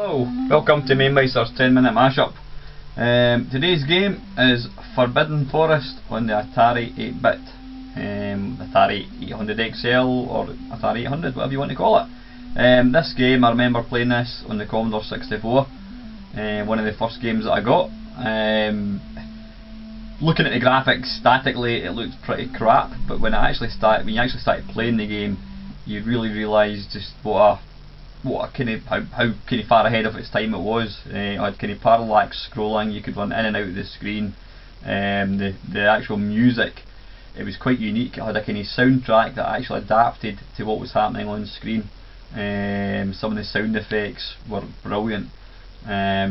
Hello, welcome to Mamemeister's 10-minute mashup. Today's game is Forbidden Forest on the Atari 8-bit, Atari 800XL or Atari 800, whatever you want to call it. This game, I remember playing this on the Commodore 64, one of the first games that I got. Looking at the graphics statically, it looked pretty crap, but when you actually started playing the game, you really realised just how kind of far ahead of its time it was. It had kind of parallax scrolling, you could run in and out of the screen. The actual music, it was quite unique. It had a kind of soundtrack that actually adapted to what was happening on screen. Some of the sound effects were brilliant. I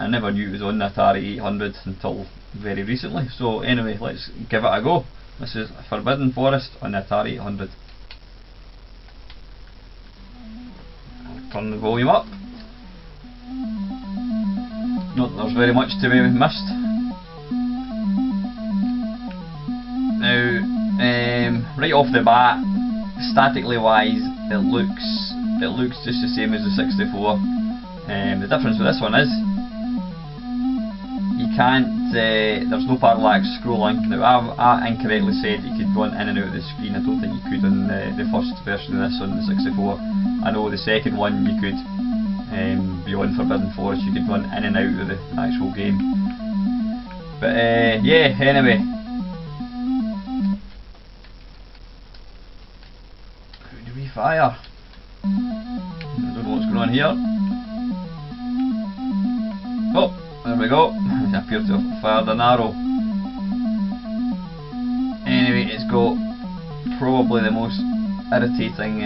never knew it was on the Atari 800 until very recently. So anyway, let's give it a go. This is Forbidden Forest on the Atari 800. Turn the volume up. Not that there's very much to be missed. Now, right off the bat, statically wise, it looks just the same as the 64. The difference with this one is you can't. There's no parallax scrolling. Now, I incorrectly said you could run in and out of the screen. I don't think you could on the first version of this on the 64. I know the second one you could, beyond Forbidden Forest, you could run in and out of the actual game. But yeah, anyway. How do we fire? I don't know what's going on here. Oh, there we go. I appear to have fired an arrow. Anyway, it's got probably the most irritating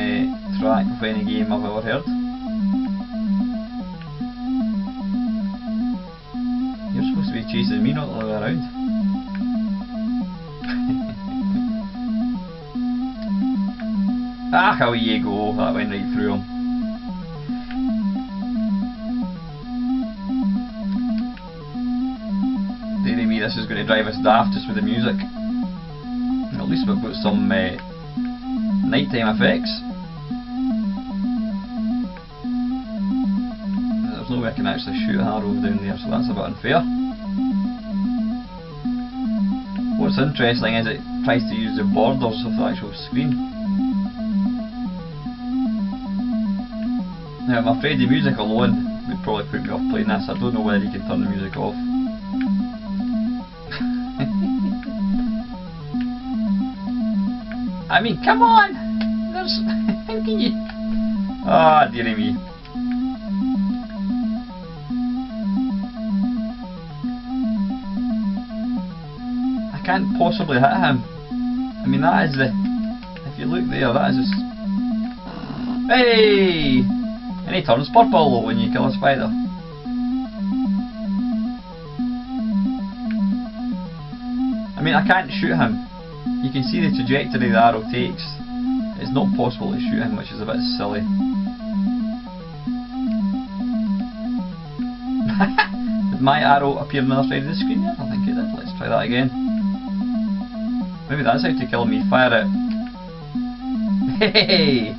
track of any game I've ever heard. You're supposed to be chasing me, not the other way around. Ah, how you go, that went right through him. Dearie me, this is going to drive us daft just with the music. At least we've got some nighttime effects. There's no way I can actually shoot an arrow down there, so that's a bit unfair. What's interesting is it tries to use the borders of the actual screen. Now I'm afraid the music alone would probably put me off playing this. I don't know whether you can turn the music off. I mean, come on! There's... how can you... ah, dearie me. I can't possibly hit him. I mean, that is the... if you look there, that is just... hey! And he turns purple when you kill a spider. I mean, I can't shoot him. You can see the trajectory the arrow takes. It's not possible to shoot him, which is a bit silly. Did my arrow appear on the other side of the screen there? I think it did. Let's try that again. Maybe that's how to kill me. Fire it. Hey!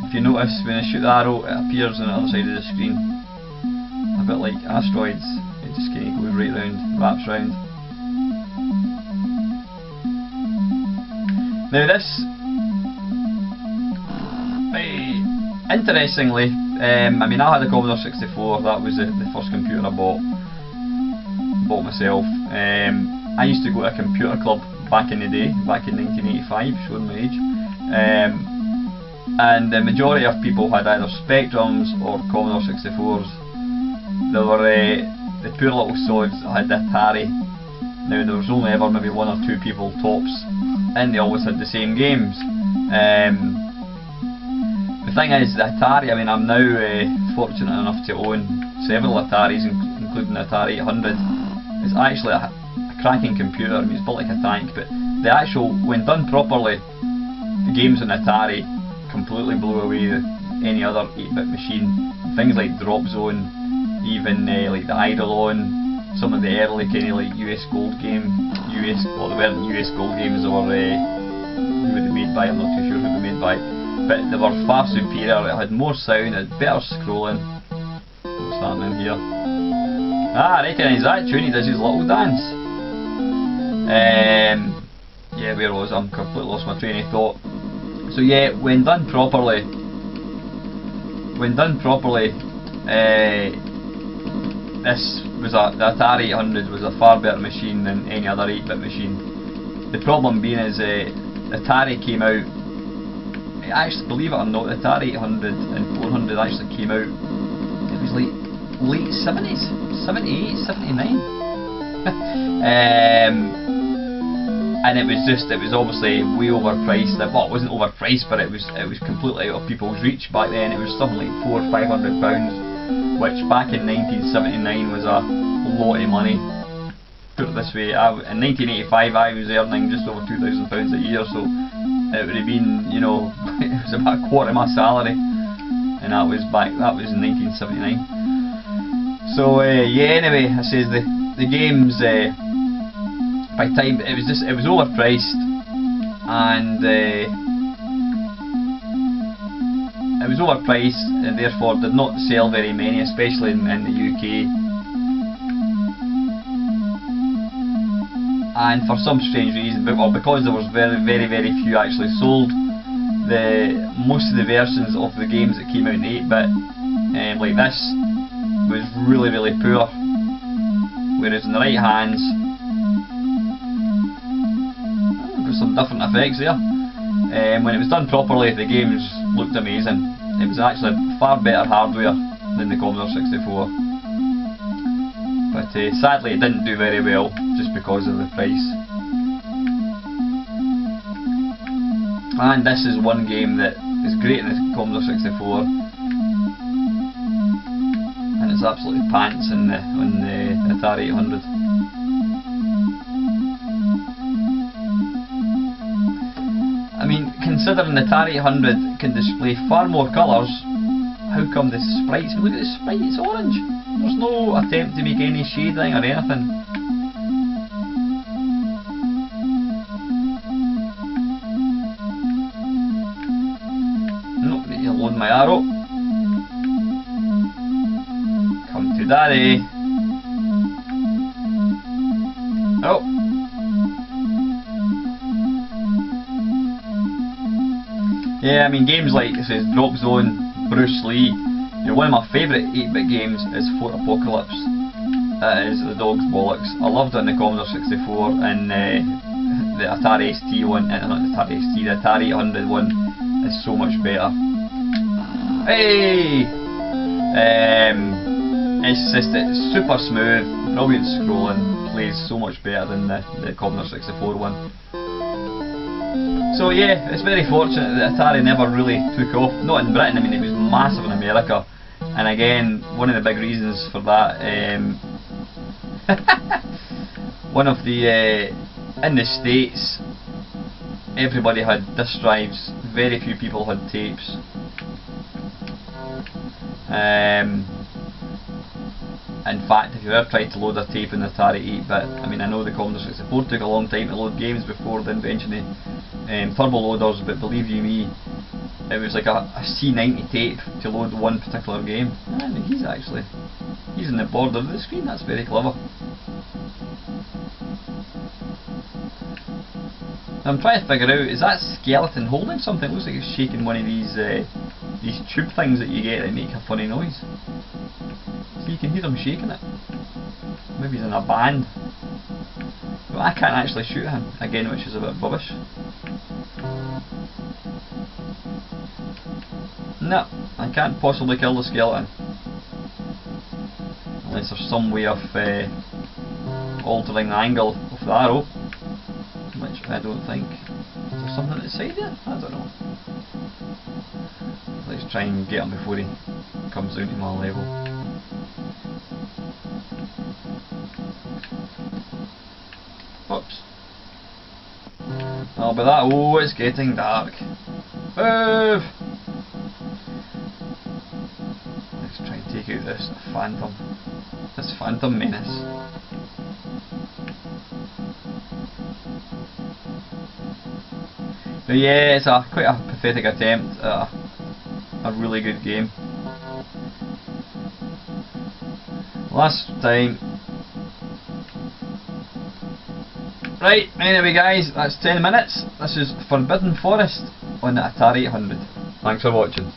If you notice, when I shoot the arrow, it appears on the other side of the screen. A bit like asteroids. It just kind of goes right round, wraps round. Now this, interestingly, I mean, I had a Commodore 64, that was the first computer I bought myself. I used to go to a computer club back in the day, back in 1985, showing my age, and the majority of people had either Spectrums or Commodore 64s. There were the poor little sods that had the Atari. Now there was only ever maybe one or two people tops, and they always had the same games. The thing is, the Atari, I mean, I'm now fortunate enough to own several Ataris, including the Atari 800. It's actually a cracking computer. I mean, it's built like a tank, but the actual, when done properly, the games on Atari completely blew away any other 8-bit machine. Things like Drop Zone, even like the Eidolon, some of the early kind of like US Gold game, well, they weren't US Gold games, they were who were they made by, I'm not too sure who they were made by, but they were far superior. It had more sound, it had better scrolling, What's happening here? Ah, I recognise that tune, he does his little dance. Yeah, where was I? I'm completely lost my train of thought. So yeah, when done properly, this was the Atari 800 was a far better machine than any other 8-bit machine. The problem being is Atari came out, actually believe it or not, Atari 800 and 400 actually came out, it was like late 70s, 78, 79. And it was obviously way overpriced. Well, it wasn't overpriced, but it was completely out of people's reach back then. It was something like £400 or £500, which back in 1979 was a lot of money. Put it this way, in 1985 I was earning just over £2,000 a year, so it would have been, you know, it was about a quarter of my salary, and that was in 1979. So yeah, anyway, I says the games. By time it was overpriced, and therefore did not sell very many, especially in the UK. And for some strange reason, because there was very few actually sold, most of the versions of the games that came out in 8-bit, like this, was really poor. Whereas in the right hands, some different effects there. When it was done properly, the games looked amazing. It was actually far better hardware than the Commodore 64. But sadly it didn't do very well just because of the price. And this is one game that is great in the Commodore 64, and it's absolutely pants on the Atari 800. I mean, considering the Atari 800 can display far more colours, how come the sprites, look at the sprite, it's orange. There's no attempt to make any shading or anything. Nope, need to load my arrow. Come to daddy. Oh. Yeah, I mean, games like, it says Drop Zone, Bruce Lee. You know, one of my favourite 8-bit games is Fort Apocalypse. That is the dog's bollocks. I loved it in the Commodore 64, and the Atari ST one, not the Atari ST, the Atari 800 one is so much better. Hey! It's super smooth, brilliant scrolling, plays so much better than the Commodore 64 one. So yeah, it's very fortunate that Atari never really took off, not in Britain. I mean, it was massive in America, and again, one of the big reasons for that, in the States, everybody had disk drives, very few people had tapes. In fact, if you ever tried to load a tape in the Atari 8-bit, I mean, I know the Commodore 64 took a long time to load games before the invention of turbo loaders, but believe you me, it was like a C90 tape to load one particular game. And he's in the border of the screen, that's very clever. I'm trying to figure out, is that skeleton holding something? It looks like it's shaking one of these tube things that you get that make a funny noise. So you can hear him shaking it. Maybe he's in a band. But I can't actually shoot him, again, which is a bit rubbish. No, I can't possibly kill the skeleton. Unless there's some way of altering the angle of the arrow, which I don't think. Is there something at the side there? I don't know. Let's try and get him before he comes down to my level. Oops. Oh, but that, oh, it's getting dark. Move! Let's try and take out this phantom menace. But yeah, it's quite a pathetic attempt at a really good game. Last time. Right, anyway guys, that's 10 minutes. This is Forbidden Forest on the Atari 800. Thanks for watching.